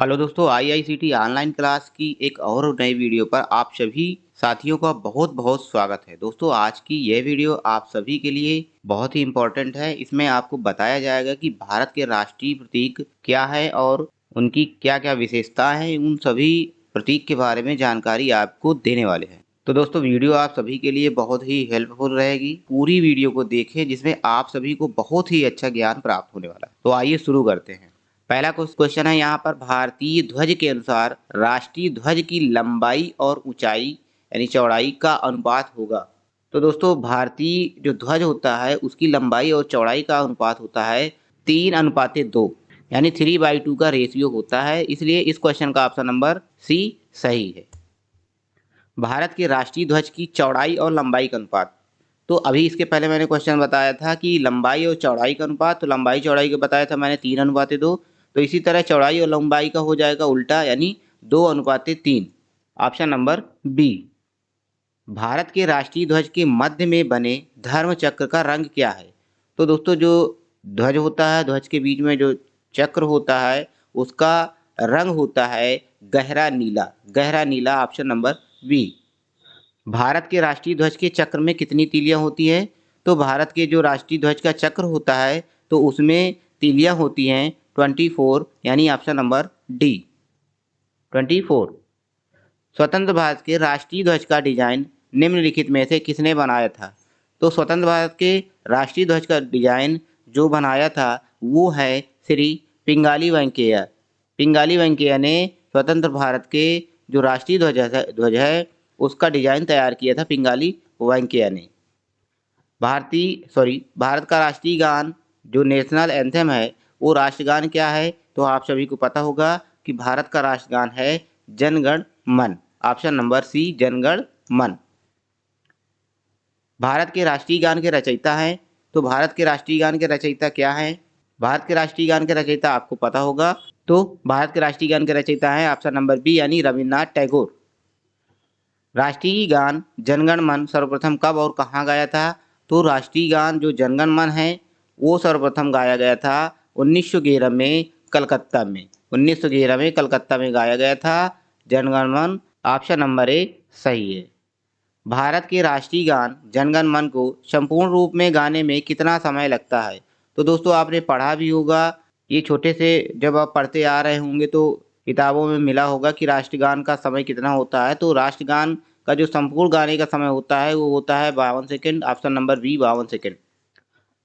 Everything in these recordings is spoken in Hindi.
हेलो दोस्तों, आईआईसीटी ऑनलाइन क्लास की एक और नई वीडियो पर आप सभी साथियों का बहुत बहुत स्वागत है। दोस्तों, आज की यह वीडियो आप सभी के लिए बहुत ही इम्पोर्टेंट है। इसमें आपको बताया जाएगा कि भारत के राष्ट्रीय प्रतीक क्या है और उनकी क्या क्या विशेषताएं हैं। उन सभी प्रतीक के बारे में जानकारी आपको देने वाले हैं। तो दोस्तों, वीडियो आप सभी के लिए बहुत ही हेल्पफुल रहेगी। पूरी वीडियो को देखें जिसमें आप सभी को बहुत ही अच्छा ज्ञान प्राप्त होने वाला है। तो आइए शुरू करते हैं। पहला क्वेश्चन है यहाँ पर, भारतीय ध्वज के अनुसार राष्ट्रीय ध्वज की लंबाई और ऊंचाई यानी चौड़ाई का अनुपात होगा। तो दोस्तों, भारतीय जो ध्वज होता है उसकी लंबाई और चौड़ाई का अनुपात होता है 3:2 यानी 3/2 का रेशियो होता है। इसलिए इस क्वेश्चन का ऑप्शन नंबर सी सही है। भारत के राष्ट्रीय ध्वज की चौड़ाई और लंबाई का अनुपात। तो अभी इसके पहले मैंने क्वेश्चन बताया था कि लंबाई और चौड़ाई का अनुपात, तो लंबाई चौड़ाई का बताया था मैंने 3:2। तो इसी तरह चौड़ाई और लंबाई का हो जाएगा उल्टा, यानी 2:3। Option number B. भारत के राष्ट्रीय ध्वज के मध्य में बने धर्म चक्र का रंग क्या है? तो दोस्तों, जो ध्वज होता है, ध्वज के बीच में जो चक्र होता है उसका रंग होता है गहरा नीला। गहरा नीला, ऑप्शन नंबर बी। भारत के राष्ट्रीय ध्वज के चक्र में कितनी तीलियां होती है? तो भारत के जो राष्ट्रीय ध्वज का चक्र होता है तो उसमें तीलियां होती हैं 24, यानी ऑप्शन नंबर डी 24। स्वतंत्र भारत के राष्ट्रीय ध्वज का डिजाइन निम्नलिखित में से किसने बनाया था? तो स्वतंत्र भारत के राष्ट्रीय ध्वज का डिजाइन जो बनाया था वो है श्री पिंगाली वेंकैया। पिंगाली वेंकैया ने स्वतंत्र भारत के जो राष्ट्रीय ध्वज है उसका डिजाइन तैयार किया था पिंगाली वेंकैया ने। भारत का राष्ट्रीय गान जो नेशनल एंथम है वो राष्ट्रगान क्या है? तो आप सभी को पता होगा कि भारत का राष्ट्रगान है जन गण मन। Option number C, Jana Gana मन। भारत के राष्ट्रीय गान के रचयिता हैं। तो भारत के राष्ट्रीय गान के रचयिता क्या हैं? भारत के राष्ट्रीय गान के रचयिता आपको पता होगा। तो भारत के राष्ट्रीय गान के रचयिता हैं ऑप्शन नंबर बी, यानी रविन्द्रनाथ टैगोर। राष्ट्रीय गान जनगण मन सर्वप्रथम कब और कहाँ गाया था? तो राष्ट्रीय गान जो जनगण मन है वो सर्वप्रथम गाया गया था 1911 में कलकत्ता में। 1911 में कलकत्ता में गाया गया था जनगण मन। ऑप्शन नंबर ए सही है। भारत के राष्ट्रीय गान जनगण मन को संपूर्ण रूप में गाने में कितना समय लगता है? तो दोस्तों, आपने पढ़ा भी होगा, ये छोटे से जब आप पढ़ते आ रहे होंगे तो किताबों में मिला होगा कि राष्ट्रगान का समय कितना होता है। तो राष्ट्रगान का जो संपूर्ण गाने का समय होता है वो होता है 52 second. Option number B, 52 second.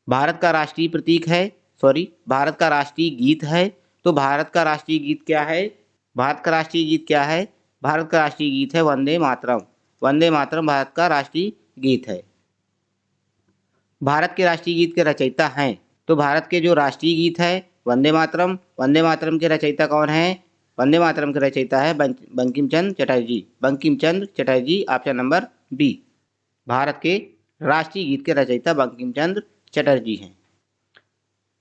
Bharat का राष्ट्रीय प्रतीक है, भारत का राष्ट्रीय गीत है। तो भारत का राष्ट्रीय गीत क्या है? भारत का राष्ट्रीय गीत क्या है? भारत का राष्ट्रीय गीत है वंदे मातरम। वंदे मातरम भारत का राष्ट्रीय गीत है। भारत के राष्ट्रीय गीत के रचयिता हैं। तो भारत के जो राष्ट्रीय गीत है वंदे मातरम, वंदे मातरम के रचयिता कौन है? वंदे मातरम के रचयिता है Bankim Chandra Chatterjee. Bankim Chandra Chatterjee, option number B. Bharat के राष्ट्रीय गीत के रचयिता बंकिम चंद्र चटर्जी हैं।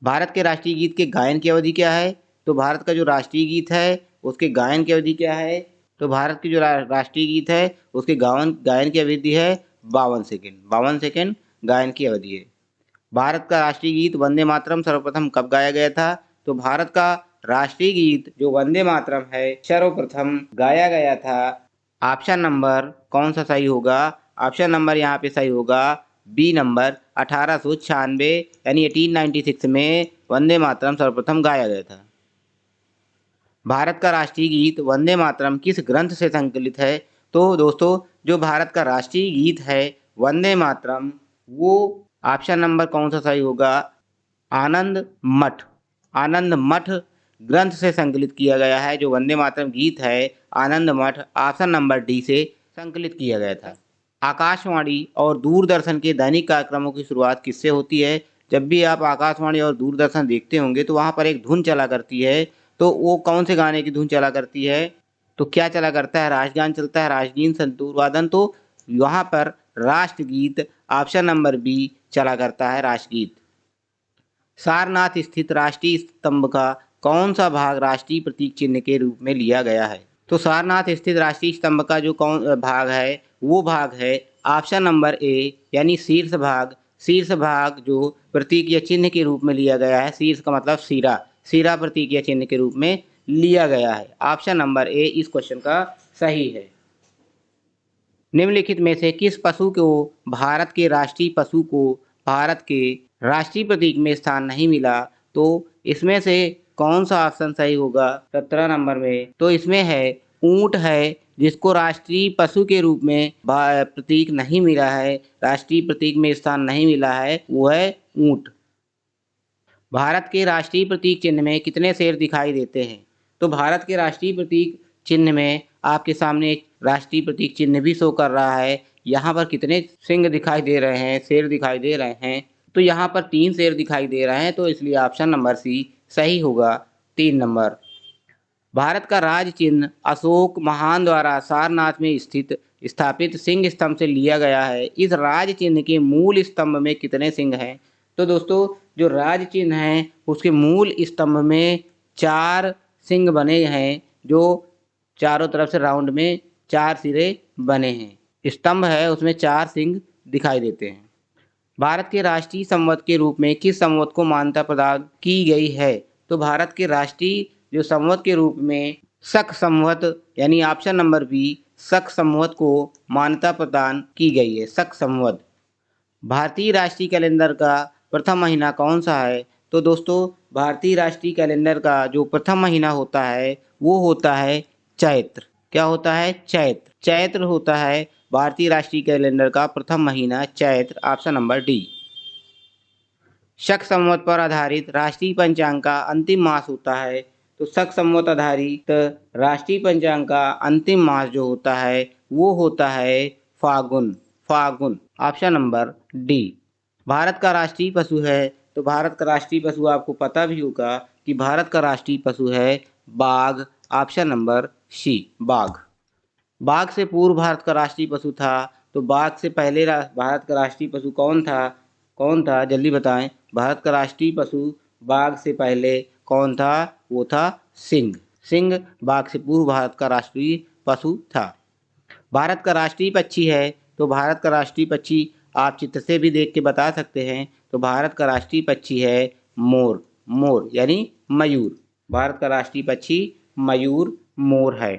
भारत के राष्ट्रीय गीत के गायन की अवधि क्या है? तो भारत का जो राष्ट्रीय गीत है उसके गायन की अवधि क्या है? तो भारत की जो राष्ट्रीय गीत है उसके गायन की अवधि है 52 सेकेंड। 52 सेकेंड गायन की अवधि है। भारत का राष्ट्रीय गीत वंदे मातरम सर्वप्रथम कब गाया गया था? तो भारत का राष्ट्रीय गीत जो वंदे मातरम है सर्वप्रथम गाया गया था। ऑप्शन नंबर कौन सा सही होगा? ऑप्शन नंबर यहाँ पे सही होगा बी नंबर, 1896 यानी 1896 में वंदे मातरम सर्वप्रथम गाया गया था। भारत का राष्ट्रीय गीत वंदे मातरम किस ग्रंथ से संकलित है? तो दोस्तों, जो भारत का राष्ट्रीय गीत है वंदे मातरम वो ऑप्शन नंबर कौन सा सही होगा? आनंद मठ। आनंद मठ ग्रंथ से संकलित किया गया है। जो वंदे मातरम गीत है आनंद मठ ऑप्शन नंबर डी से संकलित किया गया था। आकाशवाणी और दूरदर्शन के दैनिक कार्यक्रमों की शुरुआत किससे होती है? जब भी आप आकाशवाणी और दूरदर्शन देखते होंगे तो वहाँ पर एक धुन चला करती है। तो वो कौन से गाने की धुन चला करती है? तो क्या चला करता है? राष्ट्रगान चलता है, राष्ट्रगीत, संतूर वादन। तो वहाँ पर राष्ट्रगीत ऑप्शन नंबर बी चला करता है, राष्ट्रगीत। सारनाथ स्थित राष्ट्रीय स्तंभ का कौन सा भाग राष्ट्रीय प्रतीक चिन्ह के रूप में लिया गया है? तो सारनाथ स्थित राष्ट्रीय स्तंभ का जो कौन भाग है वो भाग है ऑप्शन नंबर ए, यानी शीर्ष भाग। शीर्ष भाग जो प्रतीक या चिन्ह के रूप में लिया गया है, शीर्ष का मतलब सिरा, सिरा प्रतीक या चिन्ह के रूप में लिया गया है। ऑप्शन नंबर ए इस क्वेश्चन का सही है। निम्नलिखित में से किस पशु को भारत के राष्ट्रीय पशु को भारत के राष्ट्रीय प्रतीक में स्थान नहीं मिला? तो इसमें से कौन सा ऑप्शन सही होगा 17 नंबर में? तो इसमें है ऊंट है, जिसको राष्ट्रीय पशु के रूप में प्रतीक नहीं मिला है, राष्ट्रीय प्रतीक में स्थान नहीं मिला है, वो है ऊंट। भारत के राष्ट्रीय प्रतीक चिन्ह में कितने शेर दिखाई देते हैं? तो भारत के राष्ट्रीय प्रतीक चिन्ह में आपके सामने एक राष्ट्रीय प्रतीक चिन्ह भी शो कर रहा है। यहाँ पर कितने सिंह दिखाई दे रहे हैं, शेर दिखाई दे रहे हैं? तो यहाँ पर 3 शेर दिखाई दे रहे हैं, तो इसलिए ऑप्शन नंबर सी सही होगा, 3 नंबर। भारत का राज्य चिन्ह अशोक महान द्वारा सारनाथ में स्थित स्थापित सिंह स्तंभ से लिया गया है। इस राज्य चिन्ह के मूल स्तंभ में कितने सिंह हैं? तो दोस्तों जो राज्य चिन्ह है उसके मूल स्तंभ में 4 सिंह बने हैं, जो चारों तरफ से राउंड में 4 सिरे बने हैं। स्तंभ है उसमें 4 सिंह दिखाई देते हैं। भारत के राष्ट्रीय संवत के रूप में किस संवत को मान्यता प्रदान की गई है? तो भारत के राष्ट्रीय जो संवत के रूप में शक संवत यानी ऑप्शन नंबर बी शक संवत को मान्यता प्रदान की गई है, शक संवत। भारतीय राष्ट्रीय कैलेंडर का प्रथम महीना कौन सा है? तो दोस्तों भारतीय राष्ट्रीय कैलेंडर का जो प्रथम महीना होता है वो होता है चैत्र। क्या होता है? चैत्र। चैत्र होता है भारतीय राष्ट्रीय कैलेंडर का प्रथम महीना, चैत्र। Option number D. शक संवत पर आधारित राष्ट्रीय पंचांग का अंतिम मास होता है। तो शक संवत आधारित राष्ट्रीय पंचांग का अंतिम मास जो होता है वो होता है Phagun. Phagun. Option number D. Bharat का राष्ट्रीय पशु है। तो भारत का राष्ट्रीय पशु आपको पता भी होगा कि भारत का राष्ट्रीय पशु है बाघ। ऑप्शन नंबर सी, बाघ। बाघ से पूर्व भारत का राष्ट्रीय पशु था। तो बाघ से पहले भारत का राष्ट्रीय पशु कौन था? कौन था जल्दी बताएं। भारत का राष्ट्रीय पशु बाघ से पहले कौन था? वो था सिंह। सिंह बाघ से पूर्व भारत का राष्ट्रीय पशु था। भारत का राष्ट्रीय पक्षी है। तो भारत का राष्ट्रीय पक्षी आप चित्र से भी देख के बता सकते हैं। तो भारत का राष्ट्रीय पक्षी है मोर। मोर यानी मयूर। भारत का राष्ट्रीय पक्षी मयूर, मोर है।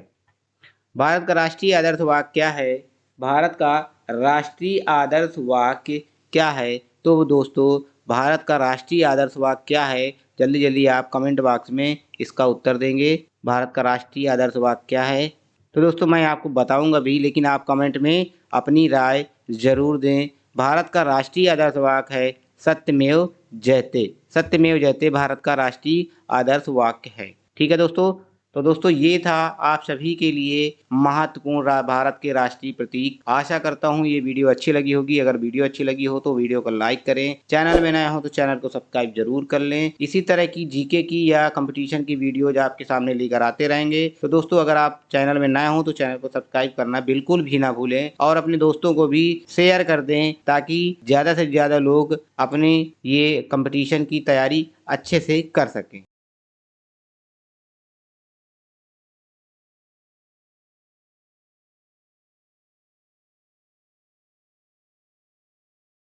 भारत का राष्ट्रीय आदर्श वाक्य क्या है? भारत का राष्ट्रीय आदर्श वाक्य क्या है? तो दोस्तों भारत का राष्ट्रीय आदर्श वाक्य क्या है? जल्दी जल्दी आप कमेंट बॉक्स में इसका उत्तर देंगे। भारत का राष्ट्रीय आदर्श वाक्य क्या है? तो दोस्तों मैं आपको बताऊंगा भी, लेकिन आप कमेंट में अपनी राय जरूर दें। भारत का राष्ट्रीय आदर्श वाक्य है सत्यमेव जयते। सत्यमेव जयते भारत का राष्ट्रीय आदर्श वाक्य है। ठीक है दोस्तों। तो दोस्तों ये था आप सभी के लिए महत्वपूर्ण भारत के राष्ट्रीय प्रतीक। आशा करता हूँ ये वीडियो अच्छी लगी होगी। अगर वीडियो अच्छी लगी हो तो वीडियो को लाइक करें। चैनल में नया हो तो चैनल को सब्सक्राइब जरूर कर लें। इसी तरह की जीके की या कंपटीशन की वीडियोज आपके सामने लेकर आते रहेंगे। तो दोस्तों अगर आप चैनल में नए हो तो चैनल को सब्सक्राइब करना बिल्कुल भी ना भूलें और अपने दोस्तों को भी शेयर कर दें, ताकि ज़्यादा से ज़्यादा लोग अपने ये कंपटीशन की तैयारी अच्छे से कर सकें।